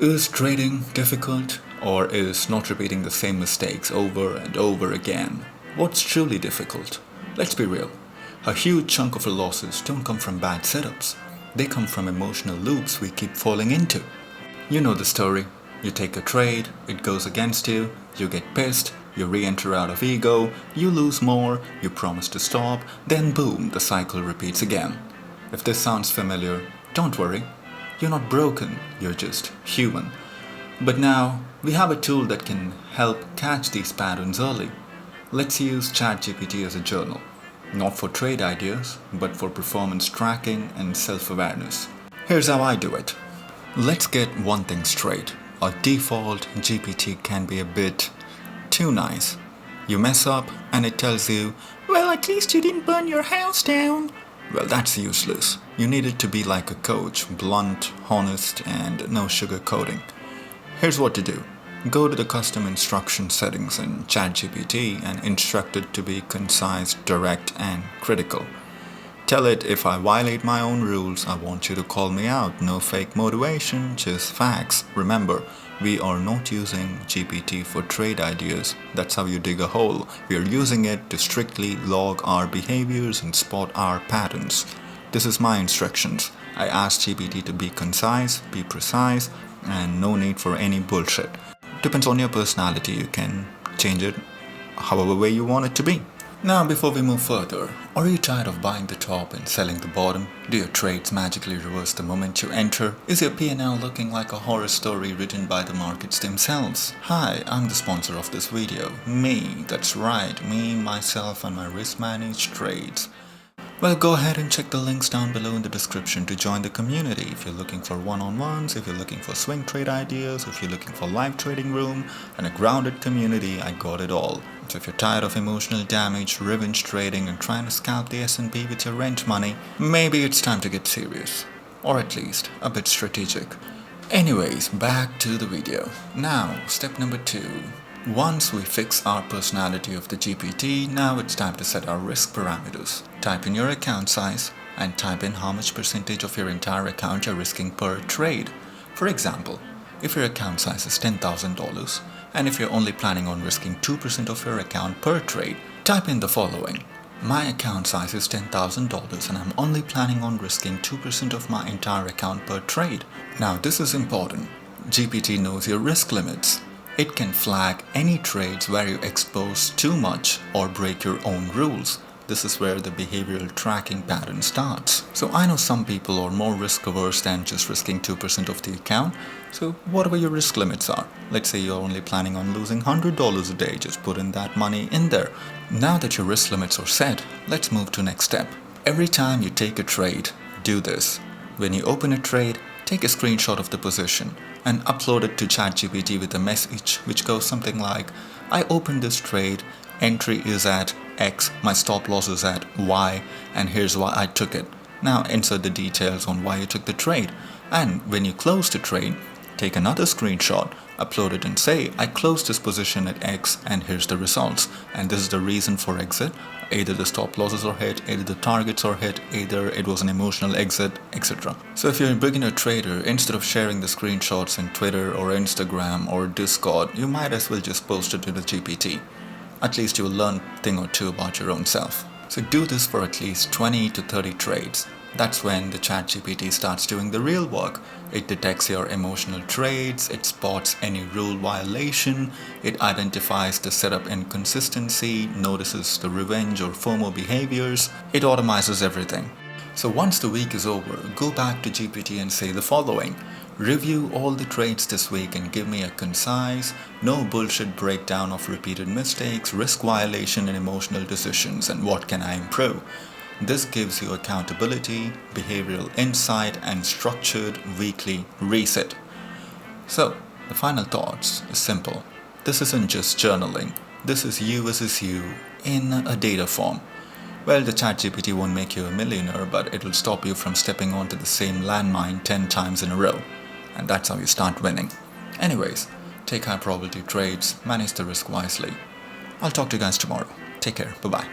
Is trading difficult, or is not repeating the same mistakes over and over again? What's truly difficult? Let's be real. A huge chunk of our losses don't come from bad setups. They come from emotional loops we keep falling into. You know the story. You take a trade, it goes against you, you get pissed, you re-enter out of ego, you lose more, you promise to stop, then boom, the cycle repeats again. If this sounds familiar, don't worry. You're not broken, you're just human. But now, we have a tool that can help catch these patterns early. Let's use ChatGPT as a journal. Not for trade ideas, but for performance tracking and self-awareness. Here's how I do it. Let's get one thing straight. Our default GPT can be a bit too nice. You mess up and it tells you, well, at least you didn't burn your house down. Well, that's useless. You need it to be like a coach, blunt, honest, and no sugarcoating. Here's what to do. Go to the custom instruction settings in ChatGPT and instruct it to be concise, direct, and critical. Tell it, if I violate my own rules, I want you to call me out. No fake motivation, just facts. Remember, we are not using GPT for trade ideas. That's how you dig a hole. We are using it to strictly log our behaviors and spot our patterns. This is my instructions. I asked GPT to be concise, be precise, and no need for any bullshit. Depends on your personality. You can change it however way you want it to be. Now, before we move further, are you tired of buying the top and selling the bottom? Do your trades magically reverse the moment you enter? Is your P&L looking like a horror story written by the markets themselves? Hi, I'm the sponsor of this video. Me, that's right, me, myself, and my risk-managed trades. Well, go ahead and check the links down below in the description to join the community. If you're looking for one-on-ones, if you're looking for swing trade ideas, if you're looking for live trading room and a grounded community, I got it all. So if you're tired of emotional damage, revenge trading, and trying to scalp the S&P with your rent money, maybe it's time to get serious. Or at least a bit strategic. Anyways, back to the video. Now, step number 2. Once we fix our personality of the GPT, now it's time to set our risk parameters. Type in your account size and type in how much percentage of your entire account you're risking per trade. For example, if your account size is $10,000 and if you're only planning on risking 2% of your account per trade, type in the following. My account size is $10,000 and I'm only planning on risking 2% of my entire account per trade. Now this is important. GPT knows your risk limits. It can flag any trades where you expose too much or break your own rules. This is where the behavioral tracking pattern starts. So I know some people are more risk averse than just risking 2% of the account. So whatever your risk limits are, let's say you're only planning on losing $100 a day, just put in that money in there. Now that your risk limits are set, let's move to next step. Every time you take a trade, do this. When you open a trade, take a screenshot of the position and upload it to ChatGPT with a message which goes something like, I opened this trade, entry is at X, my stop loss is at Y, and here's why I took it. Now insert the details on why you took the trade. And when you close the trade, take another screenshot, upload it and say, I closed this position at X and here's the results. And this is the reason for exit. Either the stop losses are hit, either the targets are hit, either it was an emotional exit, etc. So if you're a beginner trader, instead of sharing the screenshots in Twitter or Instagram or Discord, you might as well just post it to the GPT. At least you will learn a thing or two about your own self. So do this for at least 20 to 30 trades. That's when the ChatGPT starts doing the real work. It detects your emotional trades, it spots any rule violation, it identifies the setup inconsistency, notices the revenge or FOMO behaviors, it automizes everything. So once the week is over, go back to GPT and say the following. Review all the trades this week and give me a concise, no bullshit breakdown of repeated mistakes, risk violation and emotional decisions, and what can I improve. This gives you accountability, behavioral insight, and structured weekly reset. So, the final thoughts is simple. This isn't just journaling. This is you versus you in a data form. Well, the ChatGPT won't make you a millionaire, but it'll stop you from stepping onto the same landmine 10 times in a row. And that's how you start winning. Anyways, take high probability trades, manage the risk wisely. I'll talk to you guys tomorrow. Take care. Bye-bye.